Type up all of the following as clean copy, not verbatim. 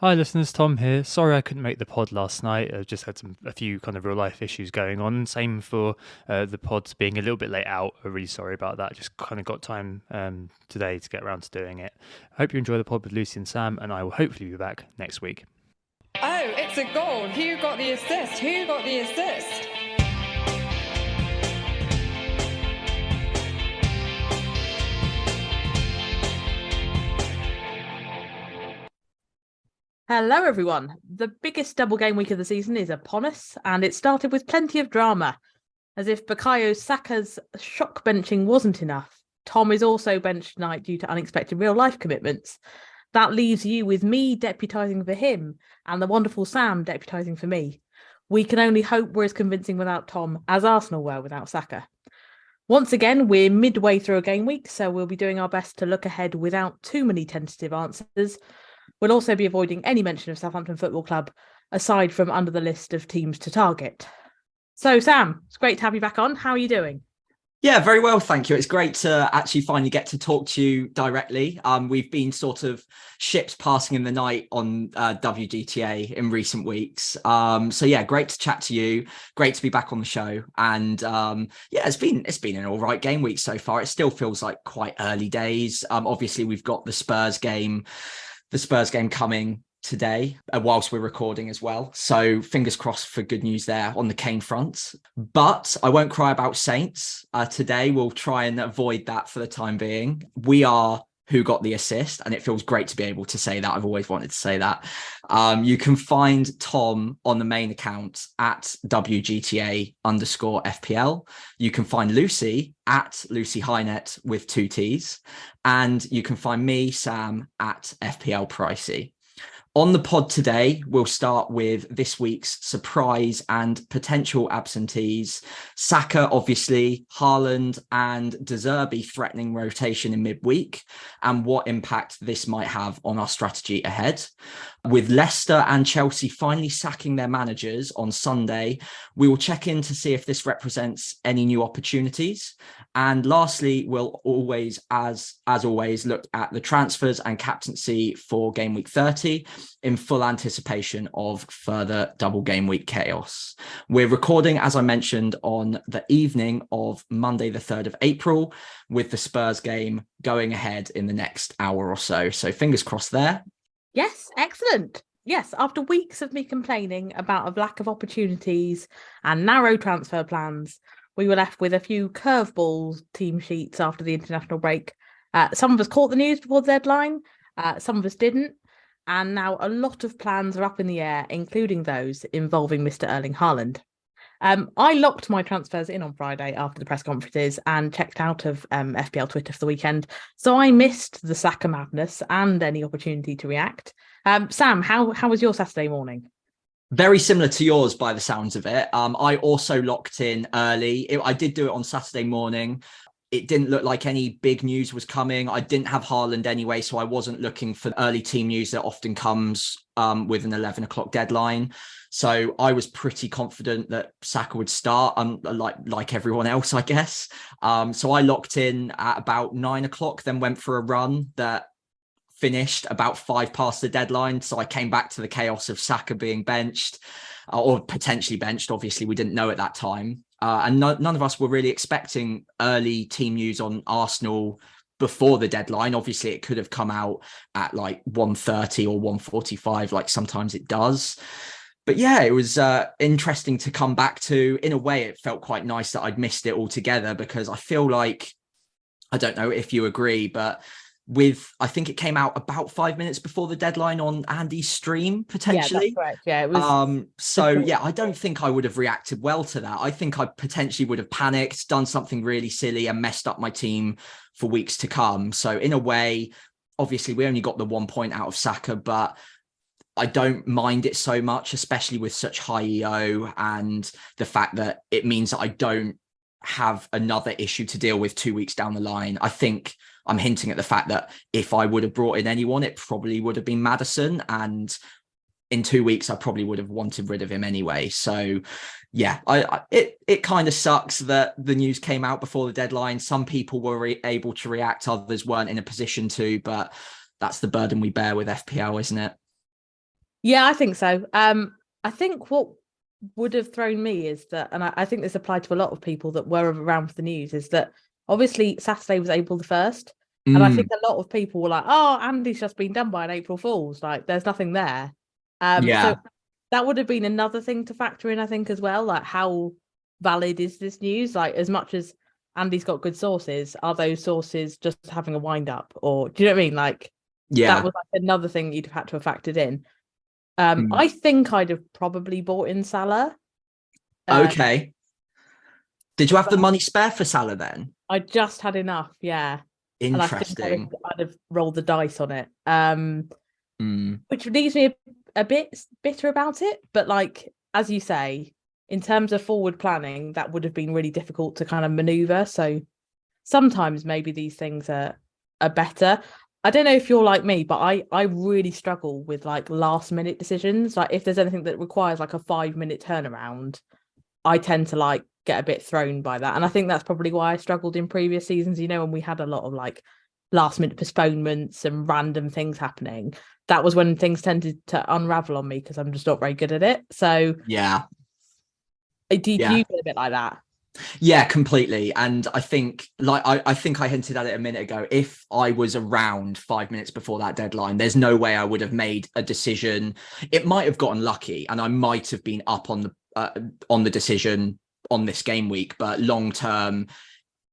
Hi listeners, Tom here. Sorry I couldn't make the pod last night. I just had a few kind of real life issues going on. Same for the pods being a little bit late out. I'm really sorry about that. Just kind of got time today to get around to doing it. I hope you enjoy the pod with Lucy and Sam, and I will hopefully be back next week. Oh, it's a goal. Who got the assist? Who got the assist? Hello, everyone. The biggest double game week of the season is upon us, and it started with plenty of drama. As if Bukayo Saka's shock benching wasn't enough, Tom is also benched tonight due to unexpected real-life commitments. That leaves you with me deputising for him and the wonderful Sam deputising for me. We can only hope we're as convincing without Tom as Arsenal were without Saka. Once again, we're midway through a game week, so we'll be doing our best to look ahead without too many tentative answers. We'll also be avoiding any mention of Southampton Football Club, aside from under the list of teams to target. So, Sam, it's great to have you back on. How are you doing? Yeah, very well, thank you. It's great to actually finally get to talk to you directly. We've been sort of ships passing in the night on WGTA in recent weeks. So yeah, great to chat to you. Great to be back on the show. And yeah, it's been an all right game week so far. It still feels like quite early days. Obviously, we've got the Spurs game coming today whilst we're recording as well, so fingers crossed for good news there on the Kane front. But I won't cry about Saints today. We'll try and avoid that for the time being. We are who got the assist, and it feels great to be able to say that. I've always wanted to say that. You can find Tom on the main account at WGTA_FPL. You can find Lucy at Lucy Highnet with 2 T's, and you can find me, Sam, at FPL Pricey. On the pod today, we'll start with this week's surprise and potential absentees. Saka, obviously, Haaland and De Zerbi threatening rotation in midweek, and what impact this might have on our strategy ahead. With Leicester and Chelsea finally sacking their managers on Sunday, we will check in to see if this represents any new opportunities. And lastly, we'll always, as always, look at the transfers and captaincy for game week 30 in full anticipation of further double game week chaos. We're recording, as I mentioned, on the evening of Monday, the 3rd of April, with the Spurs game going ahead in the next hour or so. So fingers crossed there. Yes, excellent. Yes, after weeks of me complaining about a lack of opportunities and narrow transfer plans, we were left with a few curveball team sheets after the international break. Some of us caught the news before the deadline, some of us didn't. And now a lot of plans are up in the air, including those involving Mr. Erling Haaland. I locked my transfers in on Friday after the press conferences and checked out of FPL Twitter for the weekend. So I missed the Saka madness and any opportunity to react. Sam, how was your Saturday morning? Very similar to yours by the sounds of it. I also locked in early. I did do it on Saturday morning. It didn't look like any big news was coming. I didn't have Haaland anyway, so I wasn't looking for early team news that often comes with an 11 o'clock deadline. So I was pretty confident that Saka would start, like everyone else, I guess. So I locked in at about 9 o'clock, then went for a run that finished about 5 past the deadline. So I came back to the chaos of Saka being benched or potentially benched. Obviously, we didn't know at that time. And none of us were really expecting early team news on Arsenal before the deadline. Obviously, it could have come out at like 1:30 or 1:45, like sometimes it does. But yeah, it was interesting to come back to. In a way, it felt quite nice that I'd missed it altogether, because I feel like, I don't know if you agree, but I think it came out about 5 minutes before the deadline on Andy's stream, potentially. Yeah, that's correct. Yeah, it was. So yeah, I don't think I would have reacted well to that. I think I potentially would have panicked, done something really silly and messed up my team for weeks to come. So in a way, obviously we only got the 1 point out of Saka, but I don't mind it so much, especially with such high EO and the fact that it means that I don't have another issue to deal with 2 weeks down the line. I think I'm hinting at the fact that if I would have brought in anyone, it probably would have been Maddison. And in 2 weeks, I probably would have wanted rid of him anyway. So yeah, it kind of sucks that the news came out before the deadline. Some people were able to react, others weren't in a position to, but that's the burden we bear with FPL, isn't it? Yeah, I think so. I think what would have thrown me is that, and I think this applied to a lot of people that were around for the news, is that obviously Saturday was April the 1st. And I think a lot of people were like, oh, Andy's just been done by an April Fool's. Like, there's nothing there. So Yeah. that would have been another thing to factor in, I think, as well. Like, how valid is this news? Like, as much as Andy's got good sources, are those sources just having a wind up? Or do you know what I mean? Like, that Yeah. was like another thing you'd have had to have factored in. Mm. I think I'd have probably bought in Salah. Okay. Did you have the But money spare for Salah then? I just had enough, yeah. And I think Interesting. I'd have rolled the dice on it. Mm. Which leaves me a bit bitter about it. But like, as you say, in terms of forward planning, that would have been really difficult to kind of maneuver. So sometimes maybe these things are better. I don't know if you're like me, but I really struggle with like last minute decisions. Like if there's anything that requires like a 5 minute turnaround, I tend to like get a bit thrown by that. And I think that's probably why I struggled in previous seasons, you know, when we had a lot of like last minute postponements and random things happening. That was when things tended to unravel on me because I'm just not very good at it. So Yeah. do you Yeah. feel a bit like that? Yeah, completely. And I think, like, I think I hinted at it a minute ago. If I was around 5 minutes before that deadline, there's no way I would have made a decision. It might have gotten lucky, and I might have been up on the decision on this game week. But long term,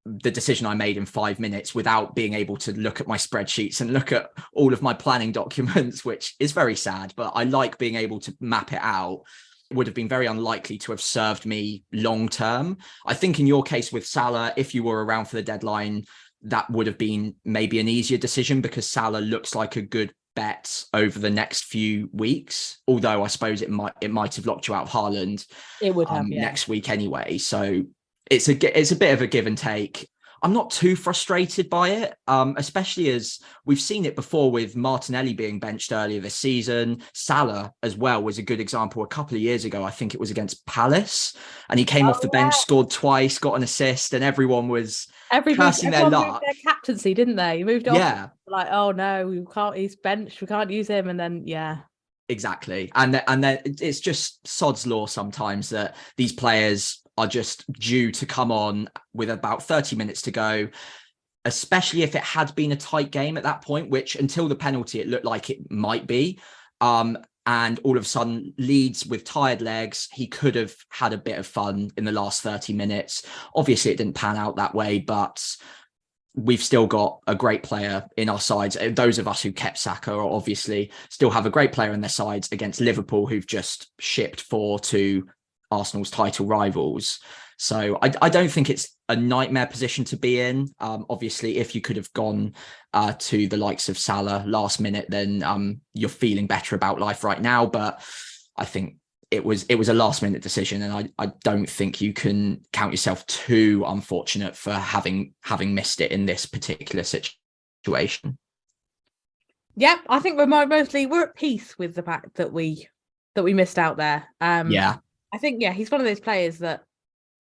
the decision I made in 5 minutes without being able to look at my spreadsheets and look at all of my planning documents, which is very sad, but I like being able to map it out, would have been very unlikely to have served me long term. I think in your case with Salah, if you were around for the deadline, that would have been maybe an easier decision because Salah looks like a good bet over the next few weeks. Although I suppose it might have locked you out of Haaland It would have, yeah. next week anyway. So it's a bit of a give and take. I'm not too frustrated by it, especially as we've seen it before with Martinelli being benched earlier this season. Salah as well was a good example a couple of years ago. I think it was against Palace, and he came off the bench, scored twice, got an assist, and everyone was cursing their Everyone moved luck. their captaincy, didn't they? You moved it Yeah, off. Like, oh no, we can't. He's benched. We can't use him. And then, yeah, exactly. And then it's just sod's law sometimes that these players are just due to come on with about 30 minutes to go, especially if it had been a tight game at that point, which until the penalty, it looked like it might be. And all of a sudden, Leeds with tired legs, he could have had a bit of fun in the last 30 minutes. Obviously, it didn't pan out that way, but we've still got a great player in our sides. Those of us who kept Saka are obviously still have a great player in their sides against Liverpool, who've just shipped 4 to Arsenal's title rivals. So I don't think it's a nightmare position to be in. Obviously, if you could have gone to the likes of Salah last minute, then you're feeling better about life right now. But I think it was a last minute decision, and I don't think you can count yourself too unfortunate for having missed it in this particular situation. yeah. I think we're at peace with the fact that we missed out there. Yeah. I think, yeah, he's one of those players that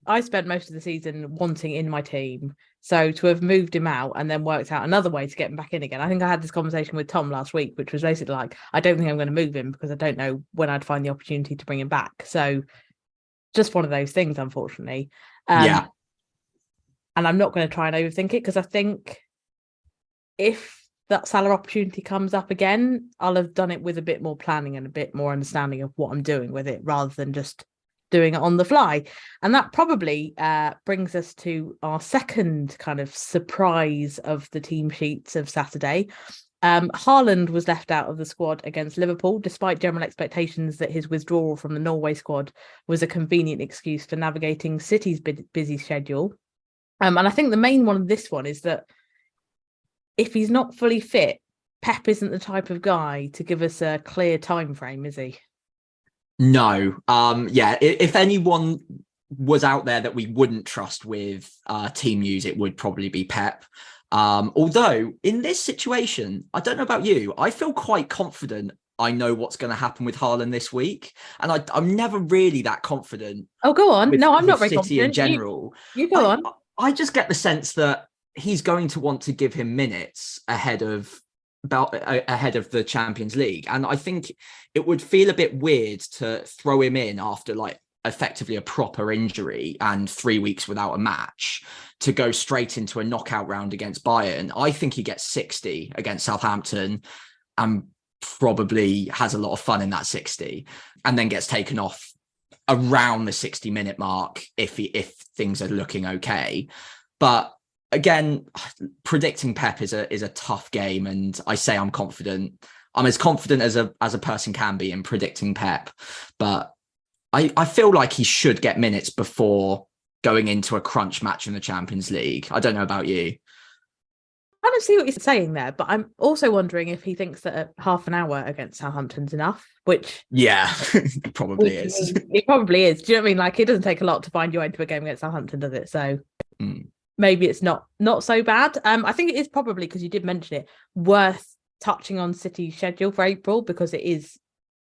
I spent most of the season wanting in my team. So to have moved him out and then worked out another way to get him back in again. I think I had this conversation with Tom last week, which was basically like, I don't think I'm going to move him because I don't know when I'd find the opportunity to bring him back. So just one of those things, unfortunately. Yeah. And I'm not going to try and overthink it because I think if that Salah opportunity comes up again, I'll have done it with a bit more planning and a bit more understanding of what I'm doing with it rather than just doing it on the fly. And that probably brings us to our second kind of surprise of the team sheets of Saturday. Haaland was left out of the squad against Liverpool, despite general expectations that his withdrawal from the Norway squad was a convenient excuse for navigating City's busy schedule. And I think the main one of this one is that if he's not fully fit, Pep isn't the type of guy to give us a clear time frame, is he? No. Yeah, if anyone was out there that we wouldn't trust with team news, it would probably be Pep. Although in this situation, I don't know about you, I feel quite confident I know what's going to happen with Haaland this week. And I'm never really that confident. Oh, go on. No, I'm not very City confident. in general. You go on. I just get the sense that he's going to want to give him minutes ahead of ahead of the Champions League. And I think it would feel a bit weird to throw him in after like effectively a proper injury and 3 weeks without a match to go straight into a knockout round against Bayern. I think he gets 60 against Southampton and probably has a lot of fun in that 60 and then gets taken off around the 60-minute mark if things are looking okay. But again, predicting Pep is a tough game, and I say I'm confident. I'm as confident as a person can be in predicting Pep, but I feel like he should get minutes before going into a crunch match in the Champions League. I don't know about you. I kind of see what you're saying there, but I'm also wondering if he thinks that half an hour against Southampton's enough, which... Yeah, it probably is. It probably is. Do you know what I mean? Like, it doesn't take a lot to find your way into a game against Southampton, does it? So maybe it's not so bad. I think it is probably, because you did mention it, worth touching on City's schedule for April, because it is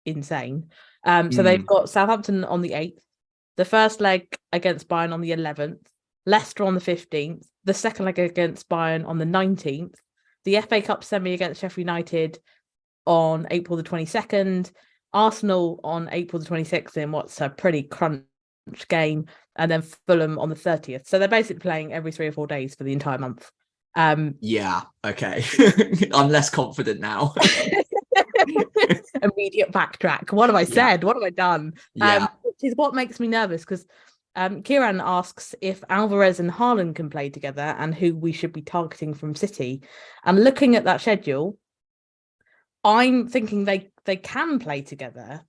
insane. So they've got Southampton on the 8th, the first leg against Bayern on the 11th, Leicester on the 15th, the second leg against Bayern on the 19th, the FA Cup semi against Sheffield United on April the 22nd, Arsenal on April the 26th in what's a pretty crunch game, and then Fulham on the 30th. So they're basically playing every 3 or 4 days for the entire month. Yeah, okay. I'm less confident now. Immediate backtrack. What have I said? What have I done? Yeah. Which is what makes me nervous, because Kieran asks if Alvarez and Haaland can play together and who we should be targeting from City. And looking at that schedule, I'm thinking they can play together,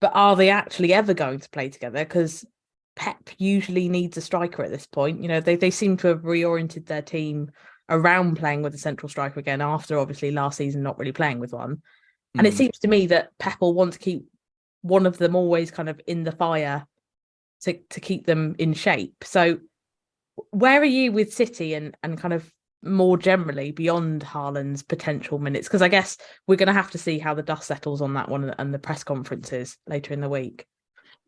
but are they actually ever going to play together? Because Pep usually needs a striker at this point. You know, they seem to have reoriented their team around playing with a central striker again after obviously last season not really playing with one. And it seems to me that Pep will want to keep one of them always kind of in the fire to keep them in shape. So where are you with City and kind of more generally beyond Haaland's potential minutes? Because I guess we're going to have to see how the dust settles on that one and the press conferences later in the week.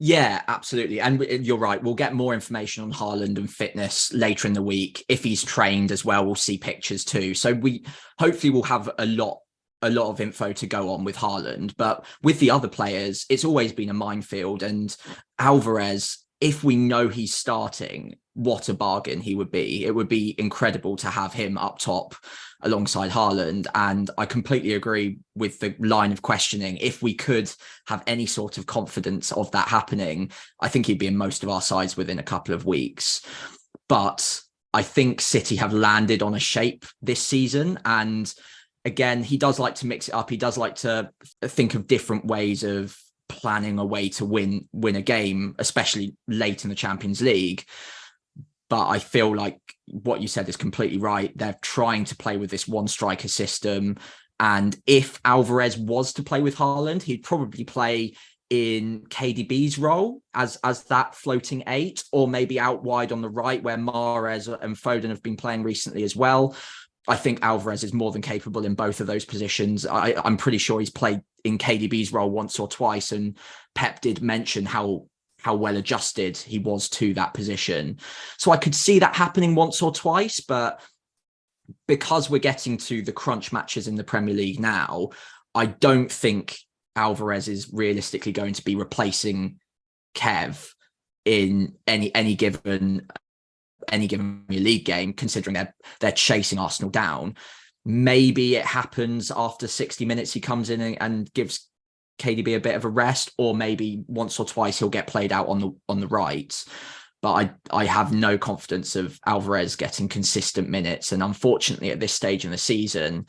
Yeah, absolutely. And you're right. We'll get more information on Haaland and fitness later in the week. If he's trained as well, we'll see pictures too. So we hopefully will have a lot of info to go on with Haaland. But with the other players, it's always been a minefield. And Alvarez, if we know he's starting, what a bargain he would be. It would be incredible to have him up top alongside Haaland. And I completely agree with the line of questioning. If we could have any sort of confidence of that happening, I think he'd be in most of our sides within a couple of weeks. But I think City have landed on a shape this season. And again, he does like to mix it up. He does like to think of different ways of planning a way to win a game, especially late in the Champions League. But I feel like what you said is completely right. They're trying to play with this one striker system. And if Alvarez was to play with Haaland, he'd probably play in KDB's role as that floating 8, or maybe out wide on the right where Mahrez and Foden have been playing recently as well. I think Alvarez is more than capable in both of those positions. I'm pretty sure he's played in KDB's role once or twice, and Pep did mention how well adjusted he was to that position. So I could see that happening once or twice, but because we're getting to the crunch matches in the Premier League now, I don't think Alvarez is realistically going to be replacing Kev in any given league game, considering they're chasing Arsenal down. Maybe it happens after 60 minutes he comes in and gives KDB a bit of a rest, or maybe once or twice he'll get played out on the right. But I have no confidence of Alvarez getting consistent minutes. And unfortunately, at this stage in the season,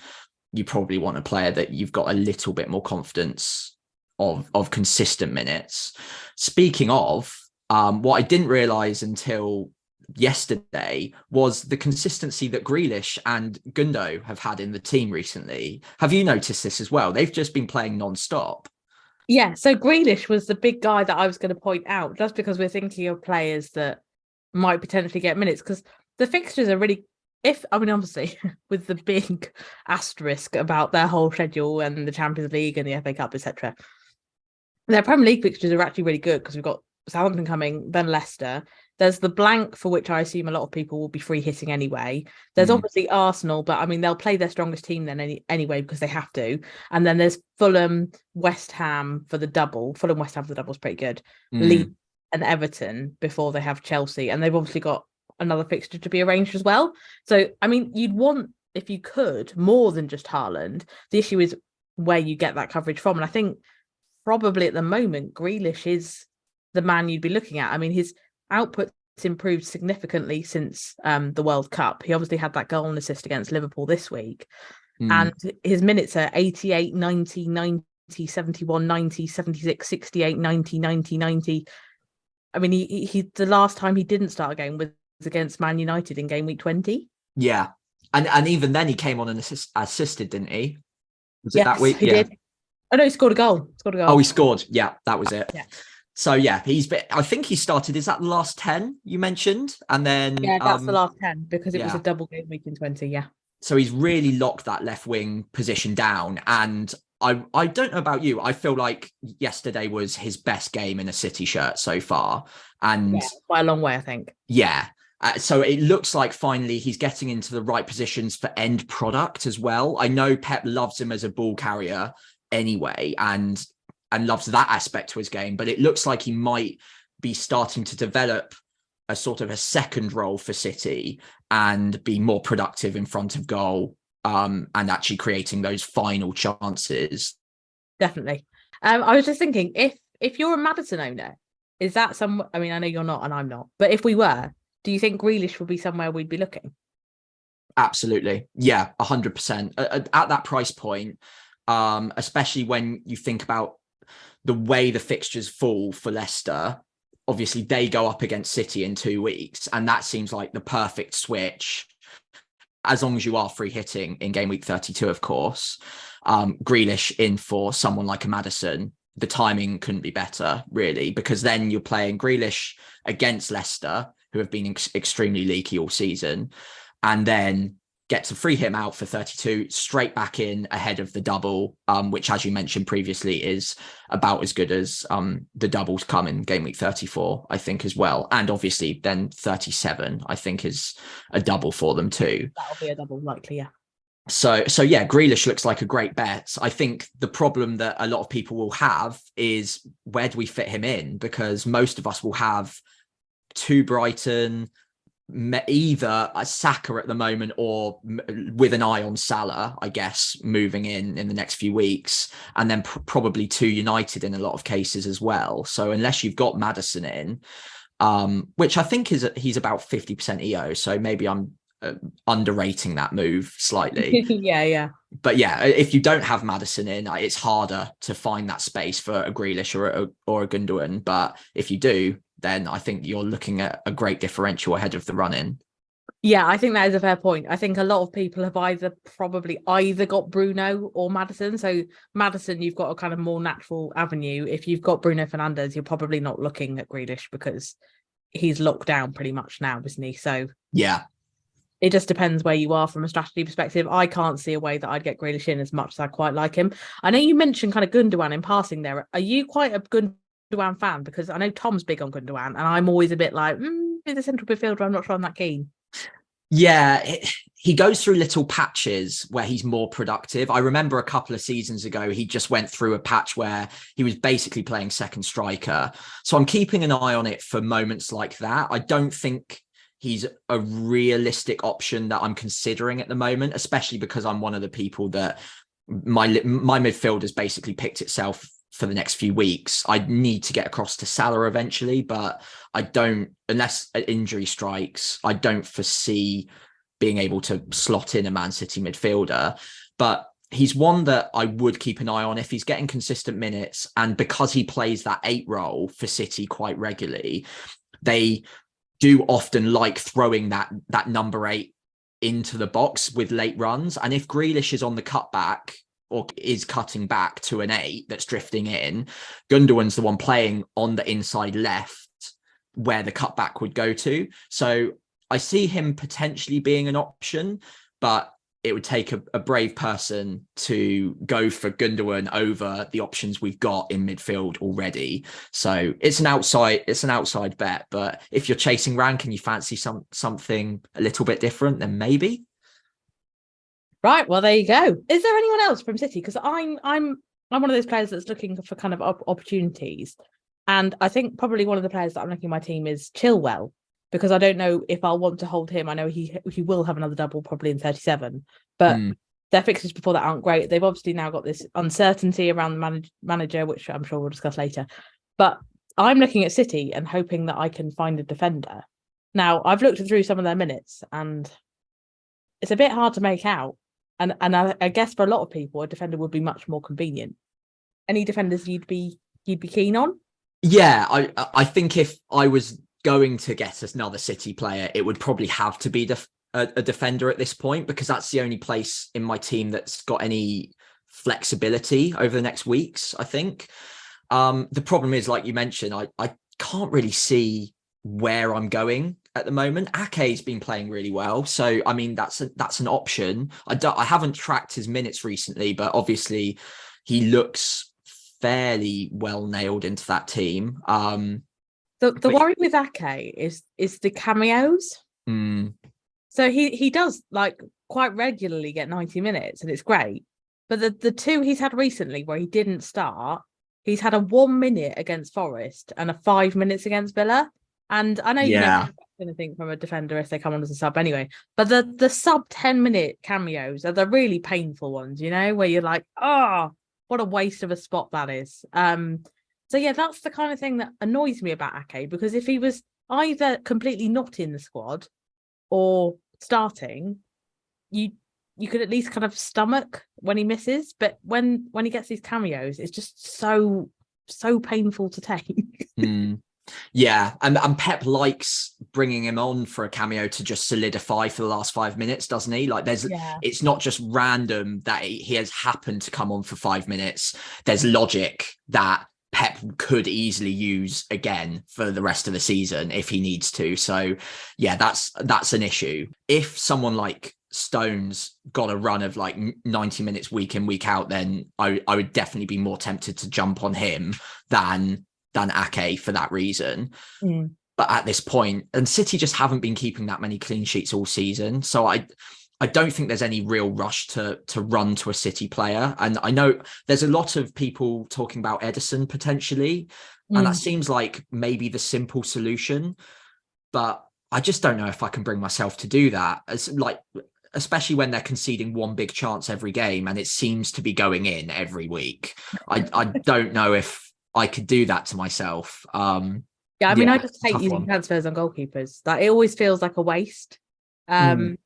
you probably want a player that you've got a little bit more confidence of consistent minutes. Speaking of, what I didn't realise until yesterday was the consistency that Grealish and Gundo have had in the team recently. Have you noticed this as well? They've just been playing non-stop. Yeah, so Grealish was the big guy that I was going to point out, just because we're thinking of players that might potentially get minutes, because the fixtures are really, obviously with the big asterisk about their whole schedule and the Champions League and the FA Cup, etc. Their Premier League fixtures are actually really good, because we've got Southampton coming, then Leicester, There's the blank, for which I assume a lot of people will be free hitting anyway. There's obviously Arsenal, but I mean, they'll play their strongest team then anyway because they have to. And then there's Fulham, West Ham for the double. Fulham, West Ham for the double is pretty good. Leeds and Everton before they have Chelsea. And they've obviously got another fixture to be arranged as well. So, I mean, you'd want, if you could, more than just Haaland. The issue is where you get that coverage from. And I think probably at the moment, Grealish is the man you'd be looking at. I mean, his output's improved significantly since the World Cup. He obviously had that goal and assist against Liverpool this week. And his minutes are 88, 90, 90, 71, 90, 76, 68, 90, 90, 90. I mean, he the last time he didn't start a game was against Man United in game week 20. Yeah. And even then he came on and assisted, didn't he? Was it that week? He did. Oh, no, he scored a goal. Oh, he scored. Yeah, that was it. Yeah. So, yeah, I think he started, is that the last 10 you mentioned? And then... Yeah, that's the last 10 because it was a double game week in 20, yeah. So he's really locked that left wing position down. And I don't know about you. I feel like yesterday was his best game in a City shirt so far. And by a long way, I think. Yeah. So it looks like finally he's getting into the right positions for end product as well. I know Pep loves him as a ball carrier anyway, and loves that aspect to his game, but it looks like he might be starting to develop a sort of a second role for City and be more productive in front of goal, and actually creating those final chances. Definitely. I was just thinking, if you're a Maddison owner, is that I mean, I know you're not and I'm not, but if we were, do you think Grealish would be somewhere we'd be looking? Absolutely. Yeah, 100%. At that price point, especially when you think about the way the fixtures fall for Leicester. Obviously, they go up against City in 2 weeks, and that seems like the perfect switch, as long as you are free hitting in game week 32, of course. Grealish in for someone like a Maddison. The timing couldn't be better, really, because then you're playing Grealish against Leicester, who have been extremely leaky all season, and then get to free him out for 32, straight back in ahead of the double, which, as you mentioned previously, is about as good as the doubles come in game week 34, I think, as well. And obviously then 37, I think, is a double for them too. That'll be a double, likely, yeah. So yeah, Grealish looks like a great bet. I think the problem that a lot of people will have is, where do we fit him in? Because most of us will have two Brighton, either a Saka at the moment, or with an eye on Salah, I guess, moving in the next few weeks, and then probably 2 United in a lot of cases as well. So unless you've got Maddison in, which I think he's about 50% EO, so maybe I'm underrating that move slightly. yeah. But yeah, if you don't have Maddison in, it's harder to find that space for a Grealish or a Gundogan. But if you do, then I think you're looking at a great differential ahead of the run-in. Yeah, I think that is a fair point. I think a lot of people have probably either got Bruno or Maddison. So Maddison, you've got a kind of more natural avenue. If you've got Bruno Fernandes, you're probably not looking at Grealish because he's locked down pretty much now, isn't he? So yeah, it just depends where you are from a strategy perspective. I can't see a way that I'd get Grealish in as much as I quite like him. I know you mentioned kind of Gundogan in passing there. Are you quite a Gundogan fan? Because I know Tom's big on Gundogan, and I'm always a bit like, he's a central midfielder, I'm not sure I'm that keen. Yeah, he goes through little patches where he's more productive. I remember a couple of seasons ago, he just went through a patch where he was basically playing second striker. So I'm keeping an eye on it for moments like that. I don't think he's a realistic option that I'm considering at the moment, especially because I'm one of the people that my midfield has basically picked itself for the next few weeks. I need to get across to Salah eventually, but I don't, unless an injury strikes, I don't foresee being able to slot in a Man City midfielder. But he's one that I would keep an eye on if he's getting consistent minutes. And because he plays that 8 role for City quite regularly, they do often like throwing that number 8 into the box with late runs. And if Grealish is on the cutback or is cutting back to an 8 that's drifting in, Gundogan's the one playing on the inside left where the cutback would go to. So I see him potentially being an option, but it would take a brave person to go for Gundogan over the options we've got in midfield already. So it's an outside bet. But if you're chasing rank and you fancy something a little bit different, then maybe. Right. Well, there you go. Is there anyone else from City? Because I'm one of those players that's looking for kind of opportunities, and I think probably one of the players that I'm looking at my team is Chilwell, because I don't know if I'll want to hold him. I know he will have another double probably in 37, but their fixtures before that aren't great. They've obviously now got this uncertainty around the manager, which I'm sure we'll discuss later. But I'm looking at City and hoping that I can find a defender. Now, I've looked through some of their minutes and it's a bit hard to make out. And I guess for a lot of people, a defender would be much more convenient. Any defenders you'd be keen on? Yeah, I think if I was going to get another City player, it would probably have to be a defender at this point, because that's the only place in my team that's got any flexibility over the next weeks, I think. The problem is, like you mentioned, I can't really see where I'm going at the moment. Ake's been playing really well, so I mean that's an option. I haven't tracked his minutes recently, but obviously he looks fairly well nailed into that team. The worry with Ake is the cameos. So he does like quite regularly get 90 minutes and it's great. But the two he's had recently where he didn't start, he's had a 1 minute against Forest and a 5 minutes against Villa. And I know you never expect anything from a defender if they come on as a sub anyway. But the sub 10-minute cameos are the really painful ones, you know, where you're like, oh, what a waste of a spot that is. So yeah, that's the kind of thing that annoys me about Ake, because if he was either completely not in the squad or starting, you could at least kind of stomach when he misses. But when he gets these cameos, it's just so painful to take. Yeah, and Pep likes bringing him on for a cameo to just solidify for the last 5 minutes, doesn't he? Like it's not just random that he has happened to come on for 5 minutes. There's logic that Pep could easily use again for the rest of the season if he needs to. So yeah, that's an issue. If someone like Stones got a run of like 90 minutes week in, week out, then I would definitely be more tempted to jump on him than Ake for that reason. But at this point, and City just haven't been keeping that many clean sheets all season, so I don't think there's any real rush to run to a City player. And I know there's a lot of people talking about Ederson potentially, and that seems like maybe the simple solution, but I just don't know if I can bring myself to do that, especially when they're conceding one big chance every game and it seems to be going in every week. I don't know if I could do that to myself. I just hate using transfers on goalkeepers. Like it always feels like a waste. And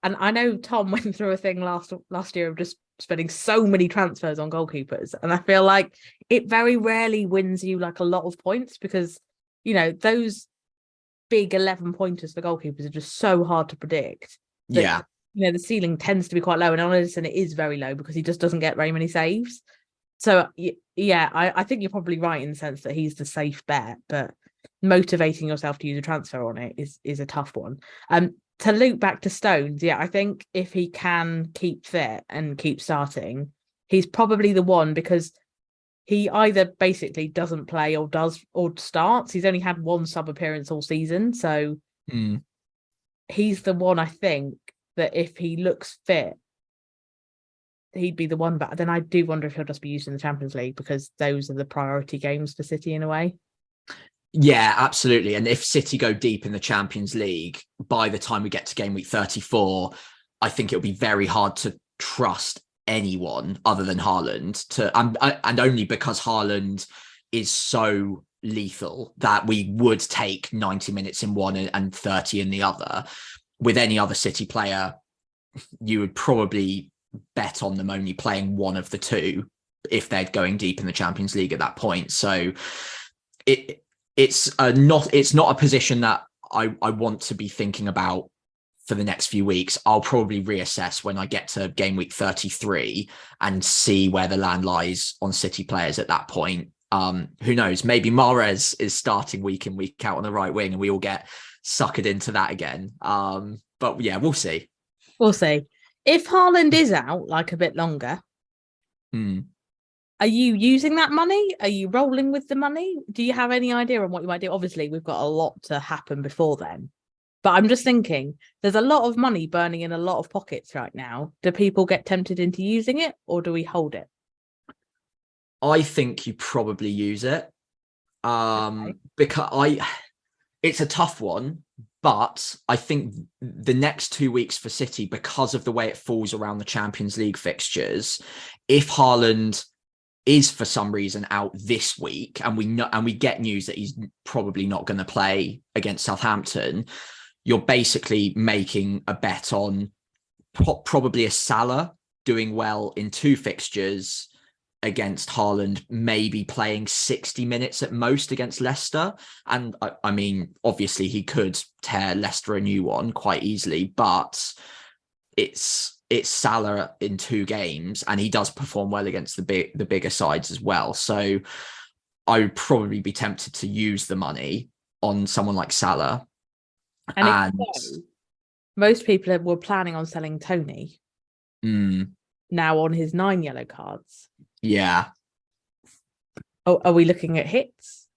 I know Tom went through a thing last year of just spending so many transfers on goalkeepers, and I feel like it very rarely wins you like a lot of points, because you know those big 11 pointers for goalkeepers are just so hard to predict. You know the ceiling tends to be quite low, and on Ederson it is very low because he just doesn't get very many saves. So yeah, I think you're probably right in the sense that he's the safe bet, but motivating yourself to use a transfer on it is a tough one. To loop back to Stones, yeah, I think if he can keep fit and keep starting, he's probably the one, because he either basically doesn't play or starts. He's only had one sub appearance all season, so he's the one I think that if he looks fit, he'd be the one. But then I do wonder if he'll just be used in the Champions League, because those are the priority games for City in a way. Yeah, absolutely. And if City go deep in the Champions League, by the time we get to game week 34, I think it'll be very hard to trust anyone other than Haaland and only because Haaland is so lethal that we would take 90 minutes in one and 30 in the other. With any other City player, you would probably bet on them only playing one of the two if they're going deep in the Champions League at that point. So it's not a position that I want to be thinking about for the next few weeks. I'll probably reassess when I get to game week 33 and see where the land lies on City players at that point. Who knows? Maybe Mahrez is starting week in, week out on the right wing and we all get suckered into that again. But yeah, we'll see. We'll see. If Haaland is out like a bit longer, are you using that money? Are you rolling with the money? Do you have any idea on what you might do? Obviously, we've got a lot to happen before then. But I'm just thinking, there's a lot of money burning in a lot of pockets right now. Do people get tempted into using it, or do we hold it? I think you probably use it. Because it's a tough one, but I think the next 2 weeks for City, because of the way it falls around the Champions League fixtures, if Haaland is for some reason out this week, and we get news that he's probably not going to play against Southampton, you're basically making a bet on probably a Salah doing well in 2 fixtures against Haaland, maybe playing 60 minutes at most against Leicester. And I mean, obviously he could tear Leicester a new one quite easily, but it's Salah in 2 games, and he does perform well against the bigger sides as well. So I would probably be tempted to use the money on someone like Salah. And so, most people were planning on selling Tony now on his 9 yellow cards. Yeah. Oh, are we looking at hits?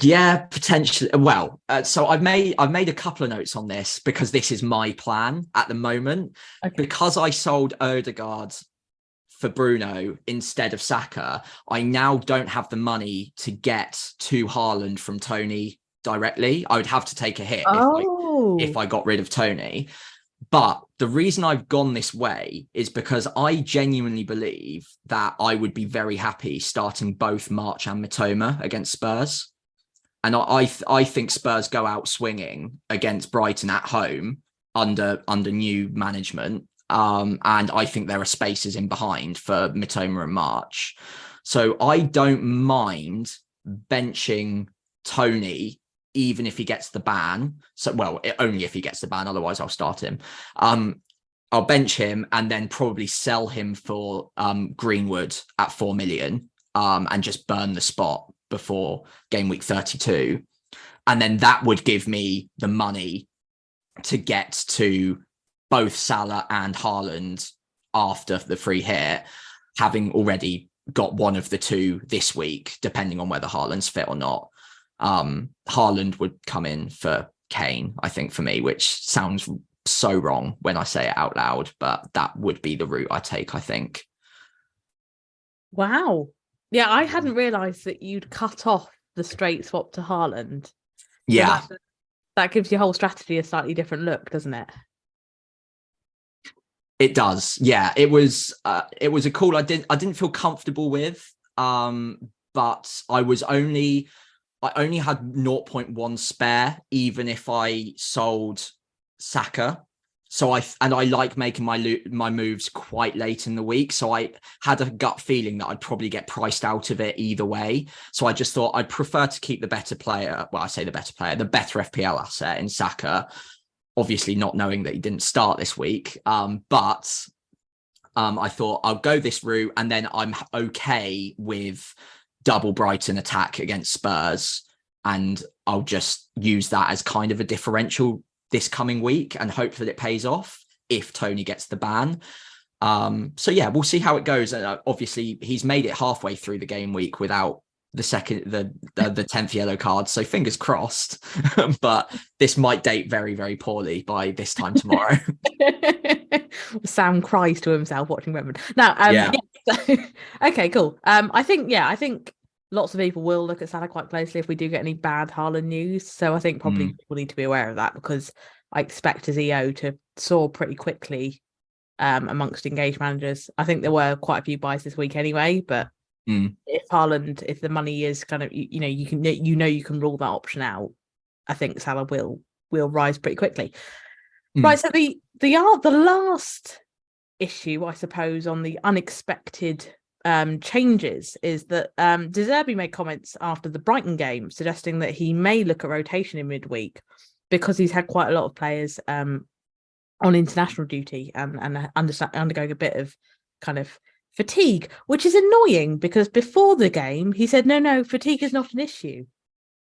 Yeah, potentially. Well, so I've made a couple of notes on this because this is my plan at the moment. Okay. Because I sold Odegaard for Bruno instead of Saka, I now don't have the money to get to Haaland from Tony directly. I would have to take a hit if I got rid of Tony. But the reason I've gone this way is because I genuinely believe that I would be very happy starting both March and Mitoma against Spurs. And I think Spurs go out swinging against Brighton at home under new management. And I think there are spaces in behind for Mitoma and March. So I don't mind benching Tony even if he gets the ban. So, well, only if he gets the ban, otherwise I'll start him. I'll bench him and then probably sell him for Greenwood at 4 million and just burn the spot before game week 32. And then that would give me the money to get to both Salah and Haaland after the free hit, having already got one of the 2 this week, depending on whether Haaland's fit or not. Haaland would come in for Kane, I think, for me, which sounds so wrong when I say it out loud, but that would be the route I take, I think. Wow. Yeah, I hadn't realised that you'd cut off the straight swap to Haaland. Yeah. So that gives your whole strategy a slightly different look, doesn't it? It does. Yeah, it was a call I didn't feel comfortable with, but I only had 0.1 spare, even if I sold Saka. So I like making my moves quite late in the week. So I had a gut feeling that I'd probably get priced out of it either way. So I just thought I'd prefer to keep the better player. Well, I say the better player, the better FPL asset in Saka, obviously not knowing that he didn't start this week. But I thought I'll go this route, and then I'm okay with double Brighton attack against Spurs, and I'll just use that as kind of a differential this coming week and hope that it pays off if Tony gets the ban. So yeah, we'll see how it goes. Obviously he's made it halfway through the game week without the 10th yellow card, so fingers crossed. But this might date very, very poorly by this time tomorrow. Sam cries to himself watching Redmond. Now, okay, cool. I think lots of people will look at Salah quite closely if we do get any bad Haaland news. So I think probably people need to be aware of that, because I expect his EO to soar pretty quickly amongst engaged managers. I think there were quite a few buys this week anyway, but if Haaland, if the money is kind of, you can rule that option out, I think Salah will rise pretty quickly. Right, so the last issue, I suppose, on the unexpected changes is that De Zerbi made comments after the Brighton game suggesting that he may look at rotation in midweek because he's had quite a lot of players on international duty and undergoing a bit of kind of fatigue, which is annoying because before the game he said no, fatigue is not an issue.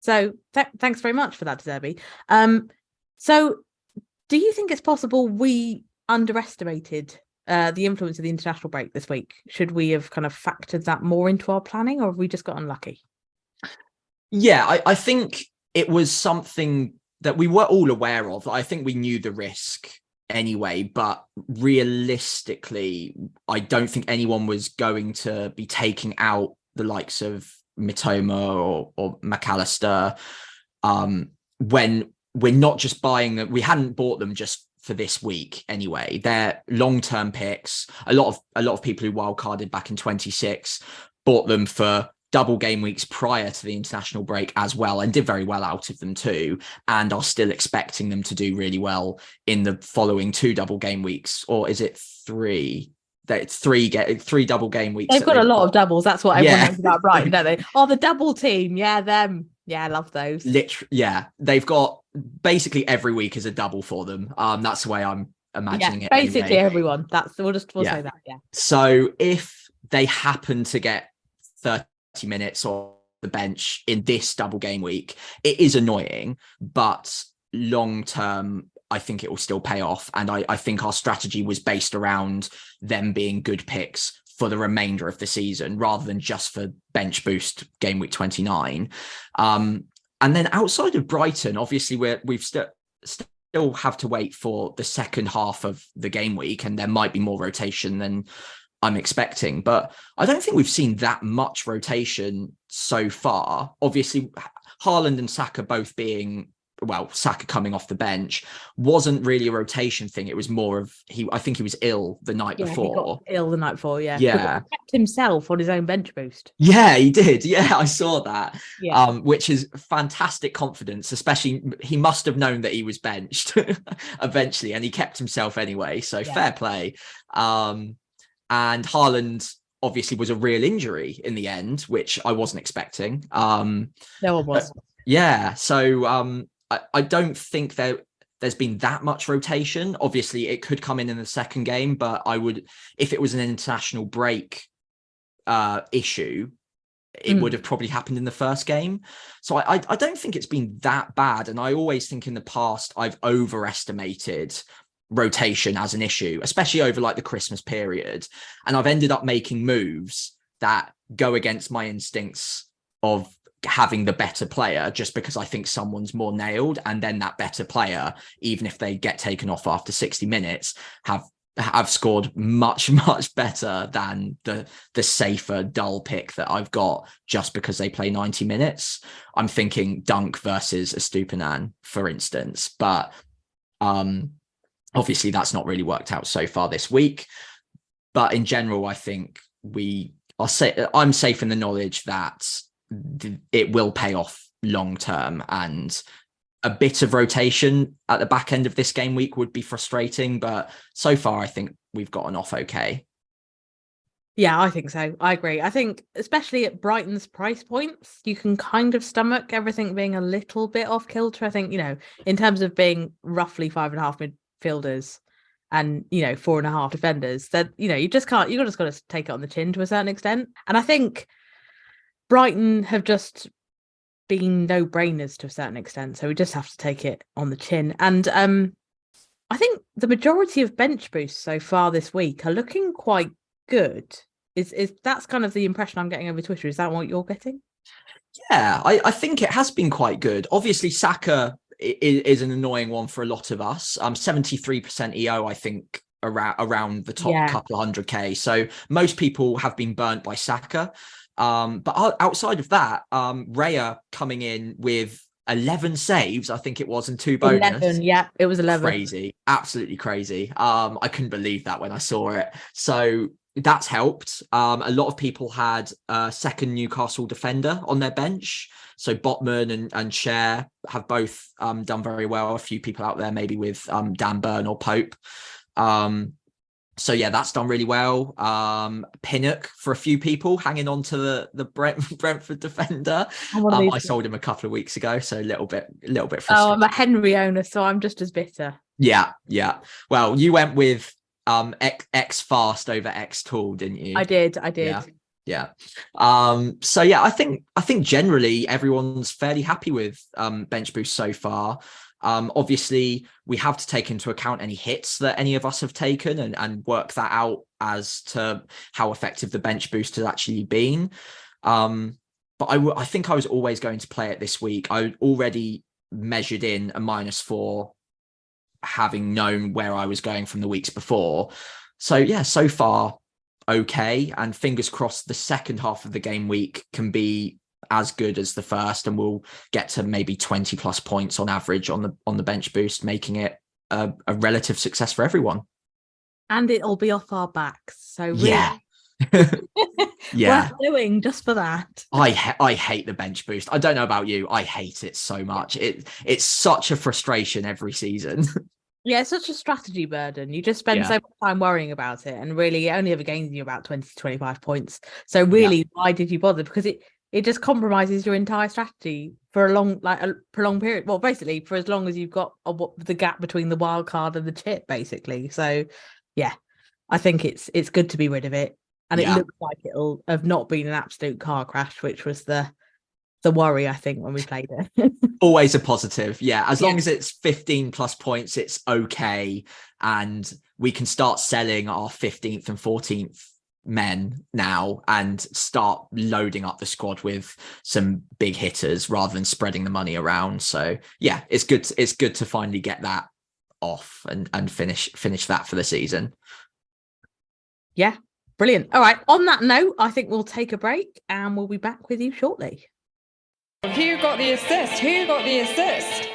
So thanks very much for that, De Zerbi. So do you think it's possible we underestimated the influence of the international break this week? Should we have kind of factored that more into our planning, or have we just got unlucky? Yeah, I think it was something that we were all aware of. I think we knew the risk anyway, but realistically, I don't think anyone was going to be taking out the likes of Mitoma or McAllister when we're not just buying them. We hadn't bought them just for this week anyway. They're long-term picks. A lot of people who wildcarded back in 26 bought them for double game weeks prior to the international break as well, and did very well out of them too, and are still expecting them to do really well in the following 2 double game weeks. Or is it 3? It's 3 double game weeks. They've got a lot of doubles. That's what everyone knows about Brighton, don't they? Oh, the double team. Yeah, them. Yeah, I love those. Yeah, they've got basically every week is a double for them. That's the way I'm imagining it. Basically anyway. Everyone. We'll say that. Yeah. So if they happen to get 30 minutes on the bench in this double game week, it is annoying, but long term I think it will still pay off, and I think our strategy was based around them being good picks for the remainder of the season rather than just for bench boost game week 29. And then outside of Brighton, obviously we've still have to wait for the second half of the game week, and there might be more rotation than I'm expecting, but I don't think we've seen that much rotation so far. Obviously, Haaland and Saka both being, well, Saka coming off the bench wasn't really a rotation thing. It was more of I think he was ill the night before. He got ill the night before, yeah. Yeah. He kept himself on his own bench boost. Yeah, he did. Yeah, I saw that. Yeah. Which is fantastic confidence, especially he must have known that he was benched eventually, and he kept himself anyway. So fair play. And Haaland obviously was a real injury in the end, which I wasn't expecting. No one was. Yeah. So I don't think there's been that much rotation. Obviously, it could come in the second game, but I would, if it was an international break issue, it would have probably happened in the first game. So I don't think it's been that bad. And I always think in the past, I've overestimated rotation as an issue, especially over like the Christmas period, and I've ended up making moves that go against my instincts of having the better player just because I think someone's more nailed, and then that better player, even if they get taken off after 60 minutes, have scored much better than the safer dull pick that I've got just because they play 90 minutes. I'm thinking Dunk versus Estupiñán, for instance, but obviously, that's not really worked out so far this week. But in general, I think I'm safe in the knowledge that it will pay off long term, and a bit of rotation at the back end of this game week would be frustrating. But so far, I think we've gotten off okay. Yeah, I think so. I agree. I think especially at Brighton's price points, you can kind of stomach everything being a little bit off kilter. I think, in terms of being roughly 5.5 midfielders and 4.5 defenders, that you just got to take it on the chin to a certain extent. And I think Brighton have just been no-brainers to a certain extent, so we just have to take it on the chin. And I think the majority of bench boosts so far this week are looking quite good. Is that's kind of the impression I'm getting over Twitter? Is that what you're getting? Yeah, I think it has been quite good. Obviously, Saka is an annoying one for a lot of us. 73% EO, I think, around the top couple of 100k. So most people have been burnt by Saka. But outside of that, Raya coming in with 11 saves, I think it was, and 2 bonus. 11, yeah, it was 11. Crazy, absolutely crazy. I couldn't believe that when I saw it. So that's helped. A lot of people had a second Newcastle defender on their bench. So Botman and Cher have both done very well. A few people out there maybe with Dan Burn or Pope. So yeah, that's done really well. Pinnock for a few people hanging on to the Brentford defender. I sold him a couple of weeks ago, so a little bit frustrating. Oh, I'm a Henry owner, so I'm just as bitter. Yeah. Well, you went with X fast over X tall, didn't you? I did. Yeah. So yeah, I think generally everyone's fairly happy with bench boost so far. Obviously, we have to take into account any hits that any of us have taken and work that out as to how effective the bench boost has actually been. But I think I was always going to play it this week. I already measured in a -4, having known where I was going from the weeks before. So yeah, so far okay, and fingers crossed the second half of the game week can be as good as the first, and we'll get to maybe 20 plus points on average on the bench boost, making it a relative success for everyone. And it'll be off our backs. So really, yeah. worth doing just for that. I hate the bench boost. I don't know about you. I hate it so much. It's such a frustration every season. Yeah, it's such a strategy burden. You just spend so much time worrying about it, and really it only ever gains you about 20 to 25 points. So really, why did you bother? Because it just compromises your entire strategy for a prolonged period. Well, basically for as long as you've got the gap between the wild card and the chip, basically. So yeah, I think it's good to be rid of it. And it looks like it'll have not been an absolute car crash, which was the worry, I think, when we played it. Always a positive. Yeah. As long as it's 15 plus points, it's okay. And we can start selling our 15th and 14th men now and start loading up the squad with some big hitters rather than spreading the money around. So yeah, it's good to finally get that off and finish that for the season. Yeah. Brilliant. All right. On that note, I think we'll take a break and we'll be back with you shortly. Who got the assist? Who got the assist?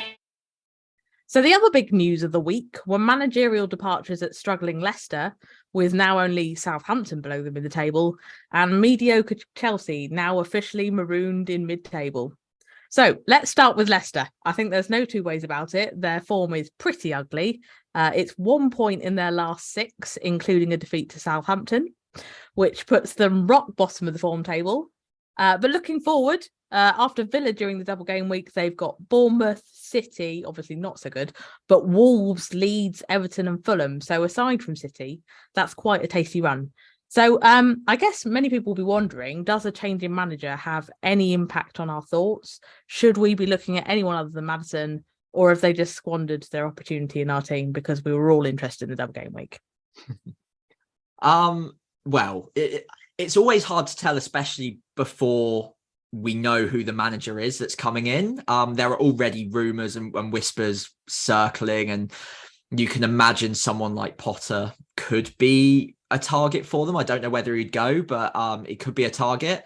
So the other big news of the week were managerial departures at struggling Leicester, with now only Southampton below them in the table, and mediocre Chelsea now officially marooned in mid-table. So let's start with Leicester. I think there's no two ways about it. Their form is pretty ugly. It's 1 point in their last 6, including a defeat to Southampton, which puts them rock bottom of the form table. But looking forward, after Villa during the double game week, they've got Bournemouth, City, obviously not so good, but Wolves, Leeds, Everton and Fulham. So aside from City, that's quite a tasty run. So I guess many people will be wondering, does a change in manager have any impact on our thoughts? Should we be looking at anyone other than Maddison, or have they just squandered their opportunity in our team because we were all interested in the double game week? Well, it's always hard to tell, especially before we know who the manager is that's coming in. There are already rumours and whispers circling, and you can imagine someone like Potter could be a target for them. I don't know whether he'd go, but it could be a target.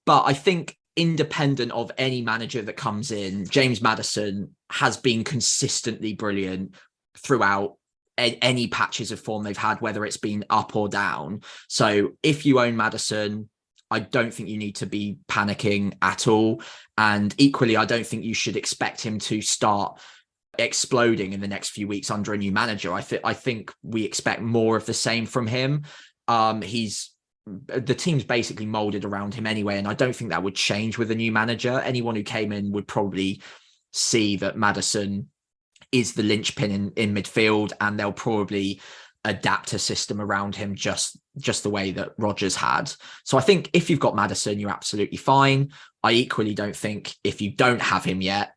But I think independent of any manager that comes in, James Maddison has been consistently brilliant throughout any patches of form they've had, whether it's been up or down. So if you own Maddison, I don't think you need to be panicking at all. And equally, I don't think you should expect him to start exploding in the next few weeks under a new manager. I think we expect more of the same from him. The team's basically molded around him anyway, and I don't think that would change with a new manager. Anyone who came in would probably see that Maddison is the linchpin in midfield, and they'll probably adapt a system around him just the way that Rodgers had. So I think if you've got Maddison, you're absolutely fine. I equally don't think if you don't have him yet,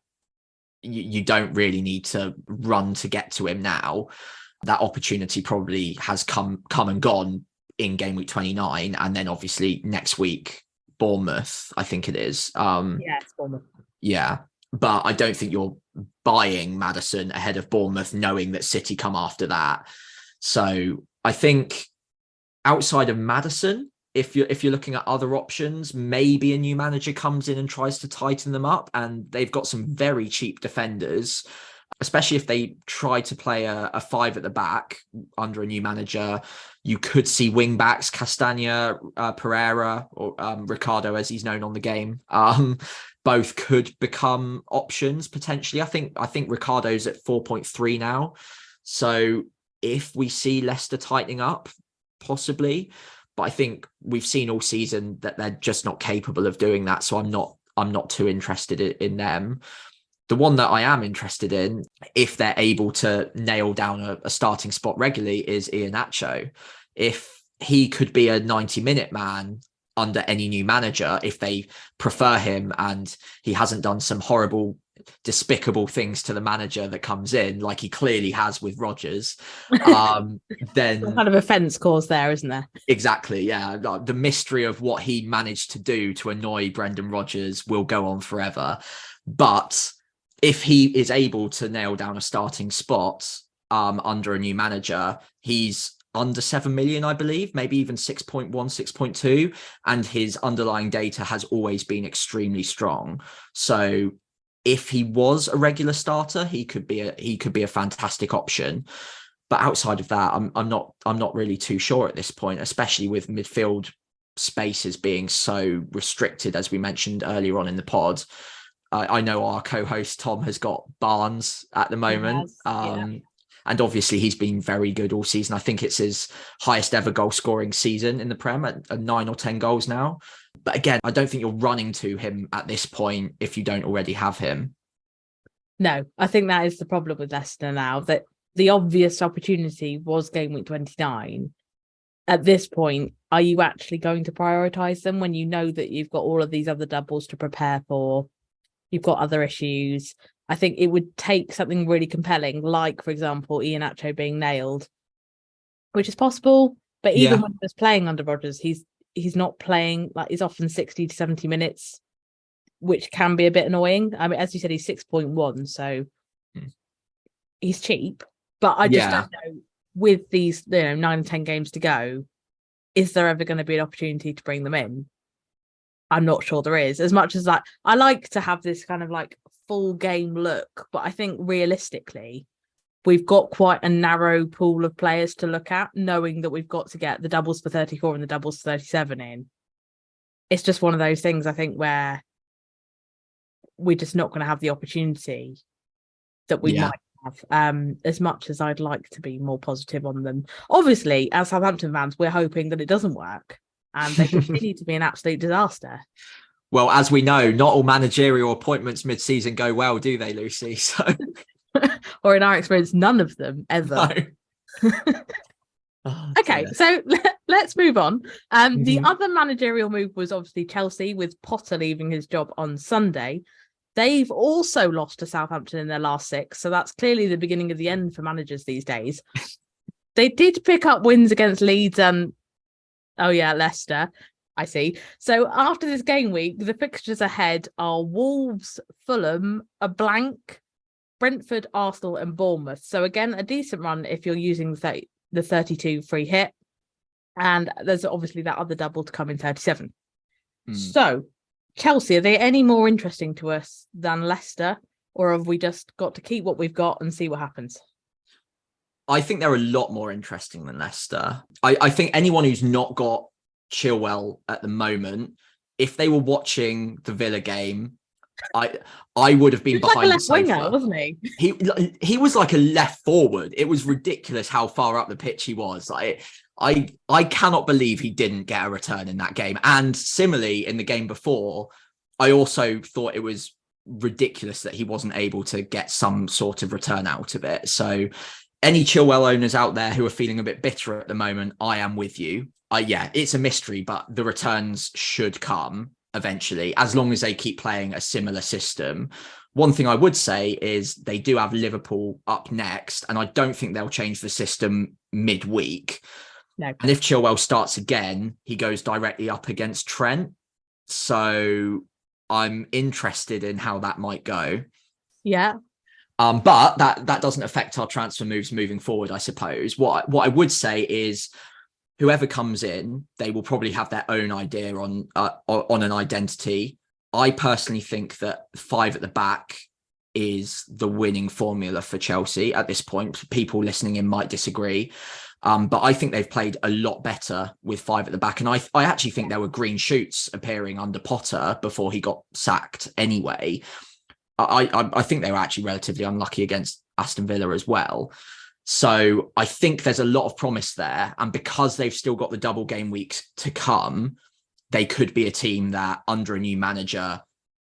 you don't really need to run to get to him now. That opportunity probably has come and gone in game week 29, and then obviously next week Bournemouth, I think it is. It's Bournemouth. Yeah, but I don't think you're buying Maddison ahead of Bournemouth, knowing that City come after that. So I think outside of Maddison, if you're looking at other options, maybe a new manager comes in and tries to tighten them up, and they've got some very cheap defenders, especially if they try to play a 5 at the back under a new manager. You could see wing backs, Castagna, Pereira, or Ricardo, as he's known on the game. Both could become options potentially. I think Ricardo's at 4.3 now. So if we see Leicester tightening up, possibly. But I think we've seen all season that they're just not capable of doing that. So I'm not too interested in them. The one that I am interested in, if they're able to nail down a starting spot regularly, is Iheanacho. If he could be a 90-minute man under any new manager, if they prefer him and he hasn't done some horrible despicable things to the manager that comes in, like he clearly has with Rodgers, then Some kind of offence caused there, isn't there? exactly, yeah. Like, the mystery of what he managed to do to annoy Brendan Rodgers will go on forever. But if he is able to nail down a starting spot under a new manager, he's under 7 million, I believe, maybe even 6.1, 6.2, and his underlying data has always been extremely strong. So if he was a regular starter, he could be a fantastic option. But outside of that, I'm not really too sure at this point, especially with midfield spaces being so restricted, as we mentioned earlier on in the pod. I know our co-host Tom has got Barnes at the moment. And obviously he's been very good all season. I think it's his highest ever goal scoring season in the Prem at 9 or 10 goals now. But again, I don't think you're running to him at this point if you don't already have him. No, I think that is the problem with Leicester now, that the obvious opportunity was game week 29. At this point, are you actually going to prioritise them when you know that you've got all of these other doubles to prepare for? You've got other issues. I think it would take something really compelling, like, for example, Iheanacho being nailed, which is possible. But even when he was playing under Rodgers, he's not playing, like, he's often 60 to 70 minutes, which can be a bit annoying. I mean, as you said, he's 6.1, so he's cheap. But I just don't know, with these 9 and 10 games to go, is there ever going to be an opportunity to bring them in? I'm not sure there is. As much as, like, I like to have this kind of like full game look, but I think realistically we've got quite a narrow pool of players to look at, knowing that we've got to get the doubles for 34 and the doubles for 37 in. It's just one of those things, I think, where we're just not going to have the opportunity that we might have, as much as I'd like to be more positive on them. Obviously, as Southampton fans, we're hoping that it doesn't work and they continue to be an absolute disaster. Well, as we know, not all managerial appointments mid-season go well, do they, Lucy? So, or in our experience, none of them ever. No. Okay, so let's move on. The other managerial move was obviously Chelsea, with Potter leaving his job on Sunday. They've also lost to Southampton in their last 6, so that's clearly the beginning of the end for managers these days. They did pick up wins against Leeds and, Leicester. I see. So after this game week, the fixtures ahead are Wolves, Fulham, a blank, Brentford, Arsenal and Bournemouth. So again, a decent run if you're using the 32 free hit. And there's obviously that other double to come in 37. So Chelsea, are they any more interesting to us than Leicester? Or have we just got to keep what we've got and see what happens? I think they're a lot more interesting than Leicester. I think anyone who's not got Chilwell at the moment, if they were watching the Villa game, I would have been behind the sofa. Winger, wasn't he? He was like a left forward. It was ridiculous how far up the pitch he was. I cannot believe he didn't get a return in that game. And similarly, in the game before, I also thought it was ridiculous that he wasn't able to get some sort of return out of it. So any Chilwell owners out there who are feeling a bit bitter at the moment, I am with you. It's a mystery, but the returns should come eventually, as long as they keep playing a similar system. One thing I would say is they do have Liverpool up next, and I don't think they'll change the system midweek. No. And if Chilwell starts again, he goes directly up against Trent. So I'm interested in how that might go. Yeah. But that doesn't affect our transfer moves moving forward, I suppose. What I would say is, whoever comes in, they will probably have their own idea on an identity. I personally think that 5 at the back is the winning formula for Chelsea at this point. People listening in might disagree, but I think they've played a lot better with 5 at the back. And I actually think there were green shoots appearing under Potter before he got sacked anyway. I think they were actually relatively unlucky against Aston Villa as well. So I think there's a lot of promise there. And because they've still got the double game weeks to come, they could be a team that under a new manager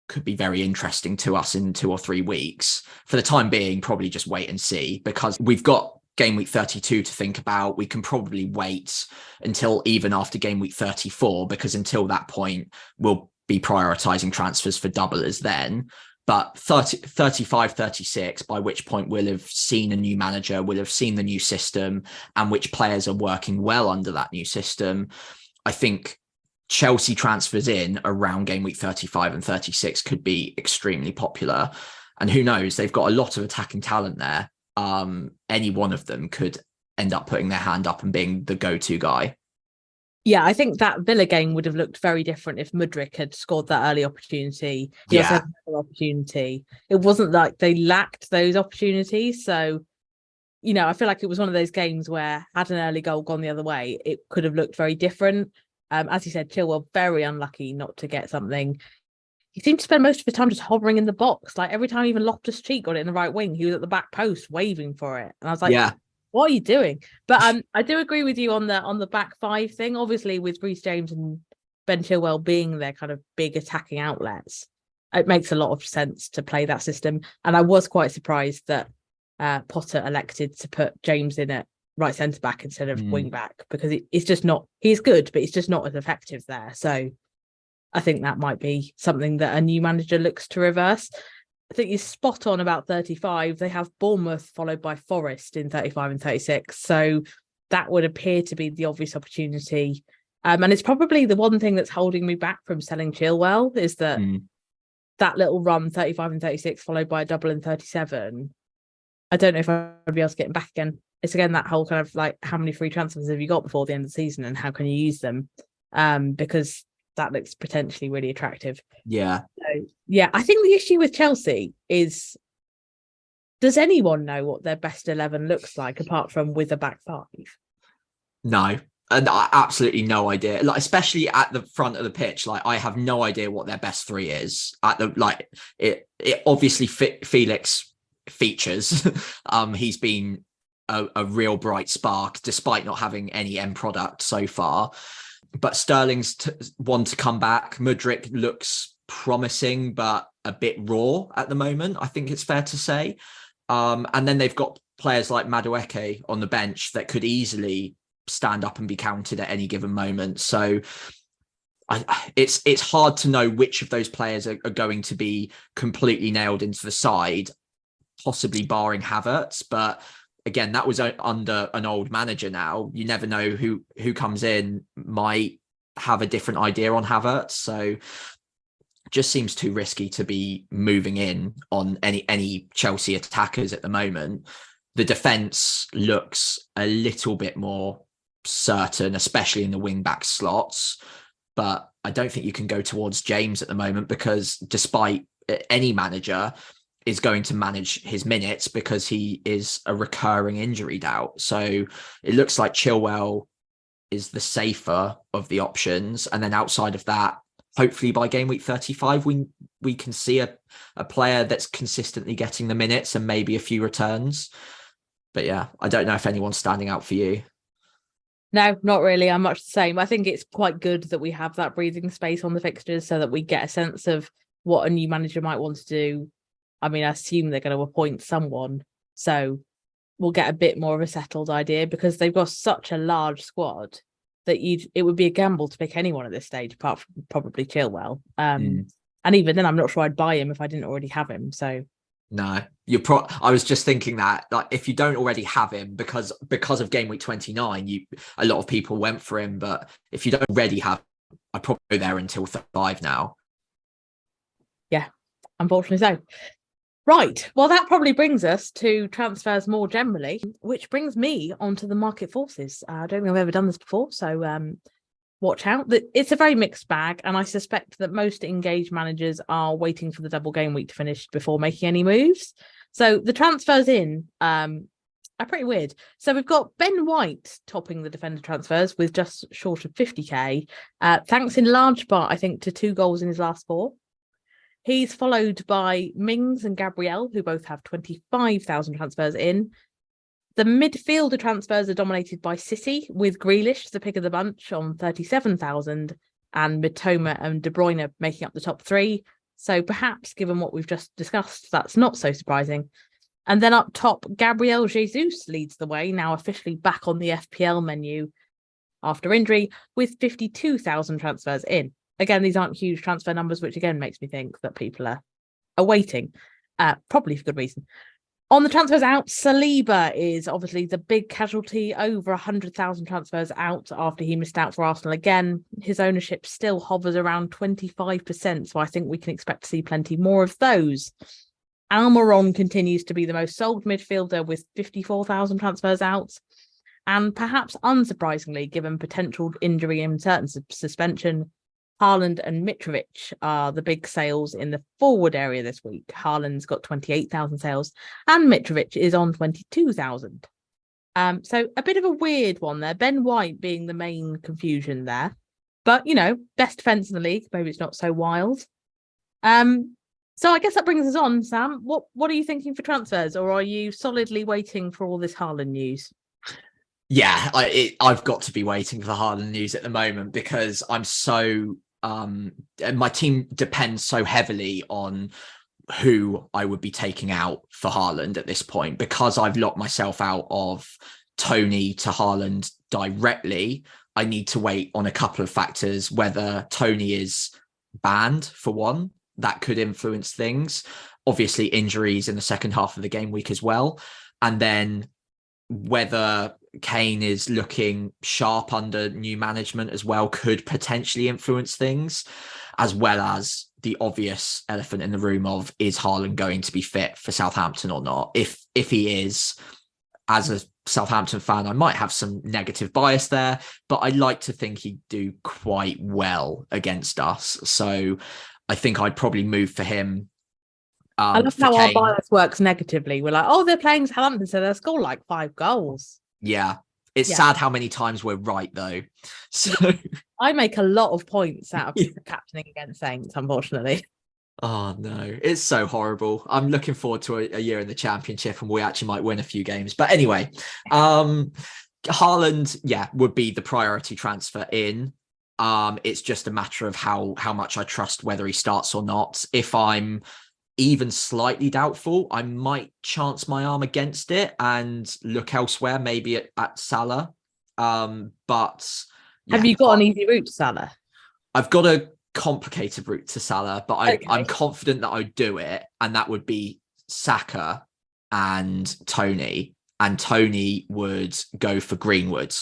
could be very interesting to us in 2 or 3 weeks. For the time being, probably just wait and see, because we've got game week 32 to think about. We can probably wait until even after game week 34, because until that point, we'll be prioritizing transfers for doublers then. But 35, 36, by which point we'll have seen a new manager, we'll have seen the new system, and which players are working well under that new system. I think Chelsea transfers in around game week 35 and 36 could be extremely popular. And who knows, they've got a lot of attacking talent there. Any one of them could end up putting their hand up and being the go-to guy. Yeah, I think that Villa game would have looked very different if Mudryk had scored that early opportunity. He also had another opportunity. It wasn't like they lacked those opportunities. So, you know, I feel like it was one of those games where had an early goal gone the other way, it could have looked very different. As you said, Chilwell, very unlucky not to get something. He seemed to spend most of the time just hovering in the box. Like every time even Loftus-Cheek got it in the right wing, he was at the back post waving for it. And I was like, what are you doing? But I do agree with you on the back five thing. Obviously, with Reece James and Ben Chilwell being their kind of big attacking outlets, it makes a lot of sense to play that system. And I was quite surprised that Potter elected to put James in at right centre back instead of wing back, because it's just not. He's good, but it's just not as effective there. So I think that might be something that a new manager looks to reverse. I think you're spot on about 35. They have Bournemouth followed by Forest in 35 and 36. So that would appear to be the obvious opportunity. And it's probably the one thing that's holding me back from selling Chilwell is that that little run 35 and 36 followed by a double in 37. I don't know if I'd be able to get him back again. It's again that whole kind of like, how many free transfers have you got before the end of the season and how can you use them? Because that looks potentially really attractive. Yeah. So, yeah, I think the issue with Chelsea is, does anyone know what their best 11 looks like apart from with a back five? No, and absolutely no idea. Like, especially at the front of the pitch, like I have no idea what their best three is. At the like, it obviously Felix features. He's been a real bright spark despite not having any end product so far. But Sterling's one to come back. Mudryk looks promising, but a bit raw at the moment, I think it's fair to say. And then they've got players like Madueke on the bench that could easily stand up and be counted at any given moment. So it's hard to know which of those players are going to be completely nailed into the side, possibly barring Havertz. But again, that was under an old manager now. You never know who comes in might have a different idea on Havertz. So just seems too risky to be moving in on any Chelsea attackers at the moment. The defence looks a little bit more certain, especially in the wing-back slots. But I don't think you can go towards James at the moment because despite any manager is going to manage his minutes because he is a recurring injury doubt. So it looks like Chilwell is the safer of the options. And then outside of that, hopefully by game week 35, we can see a player that's consistently getting the minutes and maybe a few returns. But yeah, I don't know if anyone's standing out for you. No, not really. I'm much the same. I think it's quite good that we have that breathing space on the fixtures so that we get a sense of what a new manager might want to do. I mean, I assume they're going to appoint someone. So we'll get a bit more of a settled idea because they've got such a large squad that it would be a gamble to pick anyone at this stage, apart from probably Chilwell. And even then, I'm not sure I'd buy him if I didn't already have him. So no, I was just thinking that, like, if you don't already have him because of game week 29, a lot of people went for him. But if you don't already have, I'd probably go there until 35 now. Yeah, unfortunately so. Right. Well, that probably brings us to transfers more generally, which brings me onto the market forces. I don't think I've ever done this before, so watch out. It's a very mixed bag, and I suspect that most engaged managers are waiting for the double game week to finish before making any moves. So the transfers in are pretty weird. So we've got Ben White topping the defender transfers with just short of 50k, thanks in large part, I think, to 2 goals in his last 4. He's followed by Mings and Gabriel, who both have 25,000 transfers in. The midfielder transfers are dominated by City, with Grealish the pick of the bunch on 37,000, and Mitoma and De Bruyne making up the top 3. So perhaps, given what we've just discussed, that's not so surprising. And then up top, Gabriel Jesus leads the way, now officially back on the FPL menu after injury, with 52,000 transfers in. Again, these aren't huge transfer numbers, which again makes me think that people are awaiting, probably for good reason. On the transfers out, Saliba is obviously the big casualty, over 100,000 transfers out after he missed out for Arsenal again. His ownership still hovers around 25%, so I think we can expect to see plenty more of those. Almiron continues to be the most sold midfielder with 54,000 transfers out. And perhaps unsurprisingly, given potential injury and certain suspension, Haaland and Mitrovic are the big sales in the forward area this week. Haaland's got 28,000 sales and Mitrovic is on 22,000. So a bit of a weird one there. Ben White being the main confusion there. But, best defence in the league. Maybe it's not so wild. So I guess that brings us on, Sam. What are you thinking for transfers? Or are you solidly waiting for all this Haaland news? Yeah, I've got to be waiting for Haaland news at the moment because I'm so... my team depends so heavily on who I would be taking out for Haaland at this point, because I've locked myself out of Tony to Haaland directly. I need to wait on a couple of factors, whether Tony is banned for one, that could influence things. Obviously injuries in the second half of the game week as well. And then whether Kane is looking sharp under new management as well could potentially influence things, as well as the obvious elephant in the room of, is Haaland going to be fit for Southampton or not? If he is, as a Southampton fan, I might have some negative bias there, but I like to think he'd do quite well against us. So I think I'd probably move for him. I love how Kane. Our bias works negatively. We're like, they're playing Southampton, so they'll score like 5 goals. Yeah. It's sad how many times we're right, though. So I make a lot of points out of captaining against Saints, unfortunately. Oh, no. It's so horrible. I'm looking forward to a year in the Championship and we actually might win a few games. But anyway, Haaland, would be the priority transfer in. It's just a matter of how much I trust whether he starts or not. If I'm even slightly doubtful, I might chance my arm against it and look elsewhere, maybe at Salah. But have you got an easy route to Salah? I've got a complicated route to Salah, but I'm confident that I'd do it, and that would be Saka and Tony. And Tony would go for Greenwood,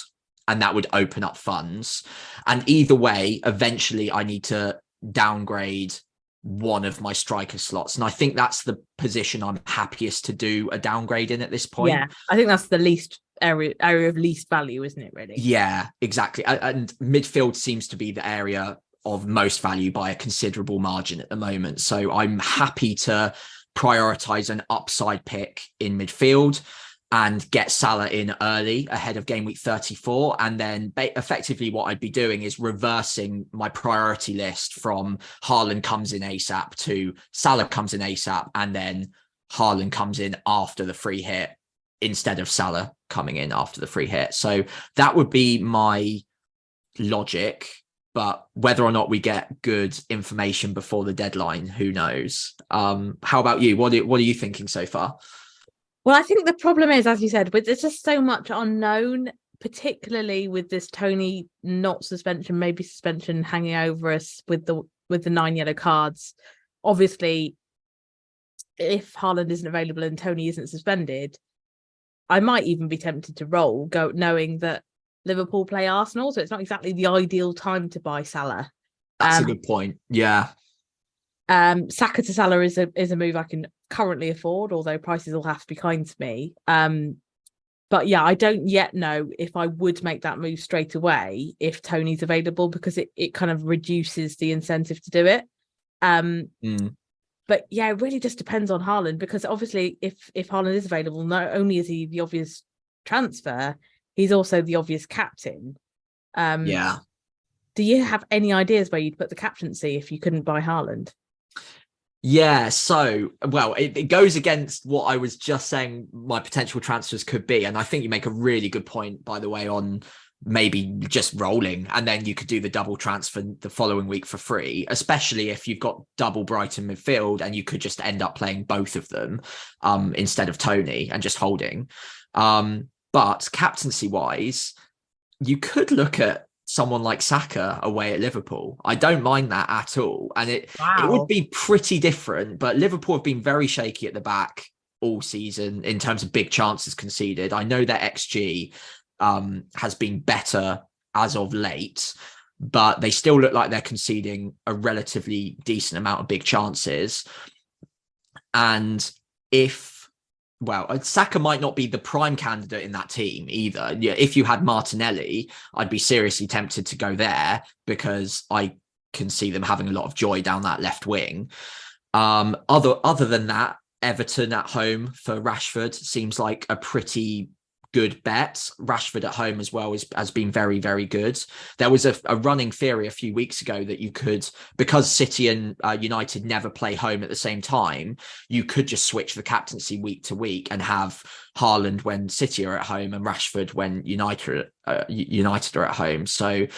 and that would open up funds. And either way, eventually I need to downgrade one of my striker slots, and I think that's the position I'm happiest to do a downgrade in at this point. Yeah, I think that's the least area of least value, isn't it, really? Yeah, exactly. And midfield seems to be the area of most value by a considerable margin at the moment, so I'm happy to prioritize an upside pick in midfield and get Salah in early ahead of game week 34. And then effectively what I'd be doing is reversing my priority list from Haaland comes in ASAP to Salah comes in ASAP, and then Haaland comes in after the free hit instead of Salah coming in after the free hit. So that would be my logic. But whether or not we get good information before the deadline, who knows? How about you? What are you thinking so far? Well, I think the problem is, as you said, there's just so much unknown, particularly with this Tony not suspension, maybe suspension hanging over us with the 9 yellow cards. Obviously, if Haaland isn't available and Tony isn't suspended, I might even be tempted to knowing that Liverpool play Arsenal, so it's not exactly the ideal time to buy Salah. That's a good point. Yeah. Saka to Salah is a move I can currently afford, although prices will have to be kind to me. But yeah, I don't yet know if I would make that move straight away if Tony's available, because it kind of reduces the incentive to do it. But yeah, it really just depends on Haaland, because obviously if Haaland is available, not only is he the obvious transfer, he's also the obvious captain. Yeah. Do you have any ideas where you'd put the captaincy if you couldn't buy Haaland? Yeah, so, well, it goes against what I was just saying my potential transfers could be. And I think you make a really good point, by the way, on maybe just rolling, and then you could do the double transfer the following week for free, especially if you've got double Brighton midfield and you could just end up playing both of them instead of Tony and just holding. But captaincy wise, you could look at someone like Saka away at Liverpool. I don't mind that at all. And it would Wow. be pretty different, but Liverpool have been very shaky at the back all season in terms of big chances conceded. I know their XG has been better as of late, but they still look like they're conceding a relatively decent amount of big chances. And Saka might not be the prime candidate in that team either. Yeah, if you had Martinelli, I'd be seriously tempted to go there because I can see them having a lot of joy down that left wing. Other than that, Everton at home for Rashford seems like a pretty good bet. Rashford at home as well has been very, very good. There was a running theory a few weeks ago that you could, because City and United never play home at the same time, you could just switch the captaincy week to week and have Haaland when City are at home and Rashford when United are at home. So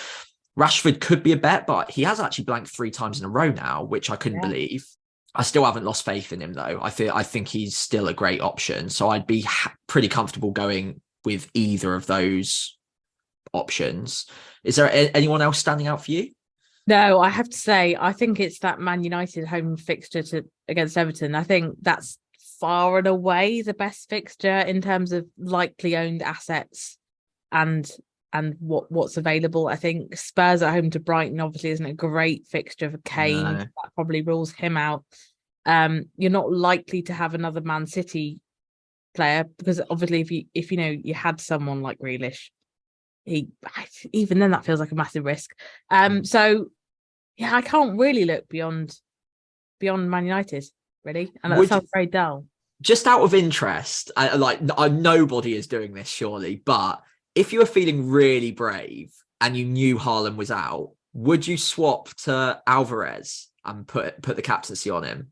Rashford could be a bet, but he has actually blanked 3 times in a row now, which I couldn't believe. I still haven't lost faith in him, though. I think he's still a great option. So I'd be pretty comfortable going with either of those options. Is there anyone else standing out for you? No, I have to say, I think it's that Man United home fixture against Everton. I think that's far and away the best fixture in terms of likely owned assets and what's available. I think Spurs at home to Brighton obviously isn't a great fixture for Kane. No. That probably rules him out. You're not likely to have another Man City player because obviously if you had someone like Grealish, even then that feels like a massive risk. So yeah, I can't really look beyond Man United really, and that sounds very dull. Just out of interest, nobody is doing this surely, but if you were feeling really brave and you knew Haaland was out, would you swap to Alvarez and put the captaincy on him?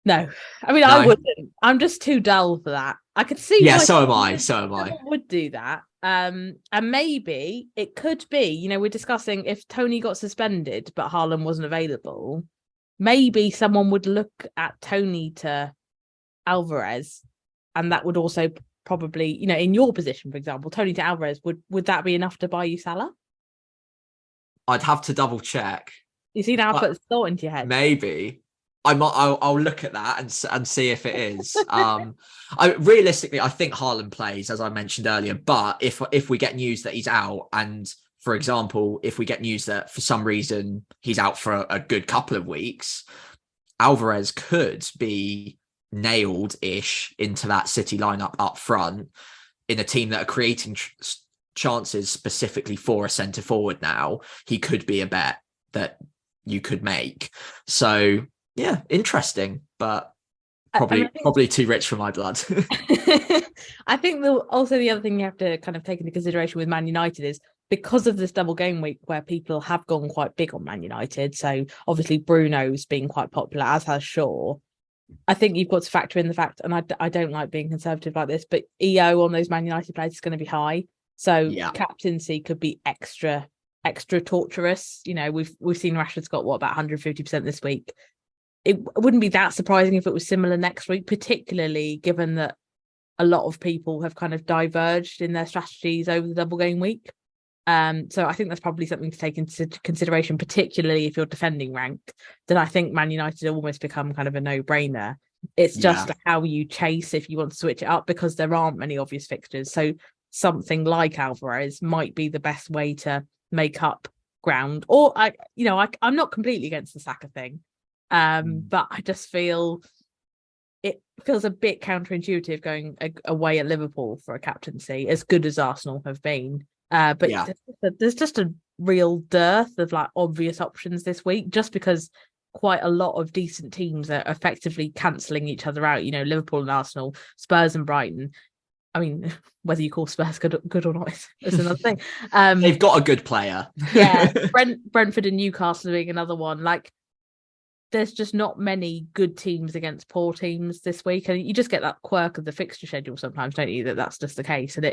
No, I mean, No. I wouldn't. I'm just too dull for that. I could see. Yeah, why so am I. someone would do that. And maybe it could be, we're discussing if Tony got suspended, but Haaland wasn't available, maybe someone would look at Tony to Alvarez, and that would also probably, in your position, for example, Tony to Alvarez, would that be enough to buy you Salah? I'd have to double check. You see now I put thought into your head. Maybe. I'll look at that and see if it is. Realistically, I think Haaland plays, as I mentioned earlier. But if we get news that he's out, and for example, if we get news that for some reason he's out for a good couple of weeks, Alvarez could be nailed-ish into that City lineup up front in a team that are creating chances specifically for a centre forward. Now he could be a bet that you could make. So. Yeah, interesting, but probably too rich for my blood. I think also the other thing you have to kind of take into consideration with Man United is because of this double game week where people have gone quite big on Man United. So obviously Bruno's been quite popular, as has Shaw. I think you've got to factor in the fact, and I don't like being conservative like this, but EO on those Man United players is going to be high. So captaincy could be extra torturous. We've seen Rashford's got about 150% this week. It wouldn't be that surprising if it was similar next week, particularly given that a lot of people have kind of diverged in their strategies over the double game week. So I think that's probably something to take into consideration, particularly if you're defending rank. Then I think Man United almost become kind of a no-brainer. It's just how you chase if you want to switch it up, because there aren't many obvious fixtures. So something like Alvarez might be the best way to make up ground. Or I'm not completely against the Saka thing. But I just feel it feels a bit counterintuitive going away at Liverpool for a captaincy, as good as Arsenal have been. But there's just a real dearth of obvious options this week, just because quite a lot of decent teams are effectively cancelling each other out. Liverpool and Arsenal, Spurs and Brighton. I mean, whether you call Spurs good or not is another thing. They've got a good player. Brentford and Newcastle being another one. There's just not many good teams against poor teams this week, and you just get that quirk of the fixture schedule sometimes, don't you? That's just the case, and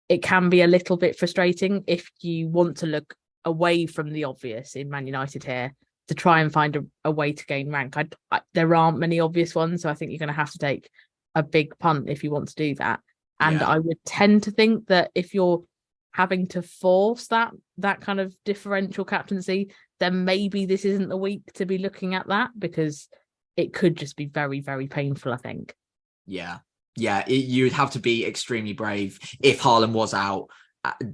it can be a little bit frustrating if you want to look away from the obvious in Man United here to try and find a way to gain rank. There aren't many obvious ones, so I think you're going to have to take a big punt if you want to do that. And I would tend to think that if you're having to force that kind of differential captaincy, then maybe this isn't the week to be looking at that, because it could just be very, very painful, I think. Yeah. You'd have to be extremely brave if Haaland was out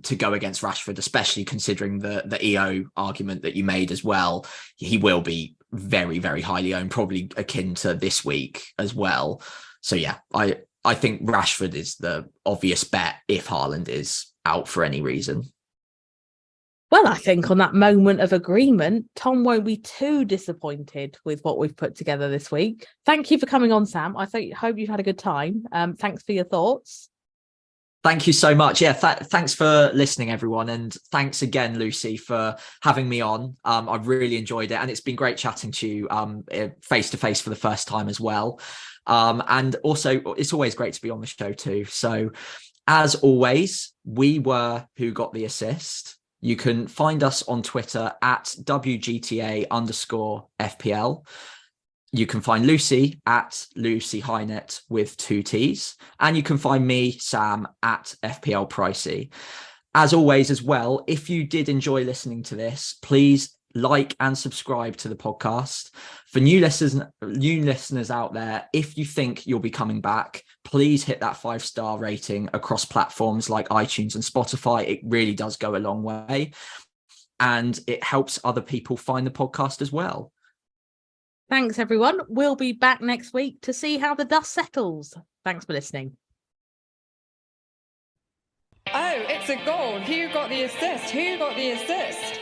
to go against Rashford, especially considering the EO argument that you made as well. He will be very, very highly owned, probably akin to this week as well. So yeah, I think Rashford is the obvious bet if Haaland is out for any reason. Well, I think on that moment of agreement, Tom won't be too disappointed with what we've put together this week. Thank you for coming on, Sam. Hope you've had a good time. Thanks for your thoughts. Thank you so much. Yeah, thanks for listening, everyone. And thanks again, Lucy, for having me on. I've really enjoyed it. And it's been great chatting to you face to face for the first time as well. And also, it's always great to be on the show too. So as always, we were Who Got the Assist. You can find us on Twitter at WGTA_FPL. You can find Lucy at Lucy Hynett with 2 T's. And you can find me, Sam, at FPL Pricey. As always, as well, if you did enjoy listening to this, please like and subscribe to the podcast. For new listeners out there, if you think you'll be coming back, please hit that 5-star rating across platforms like iTunes and Spotify. It really does go a long way. And it helps other people find the podcast as well. Thanks, everyone. We'll be back next week to see how the dust settles. Thanks for listening. Oh, it's a goal. Who got the assist? Who got the assist?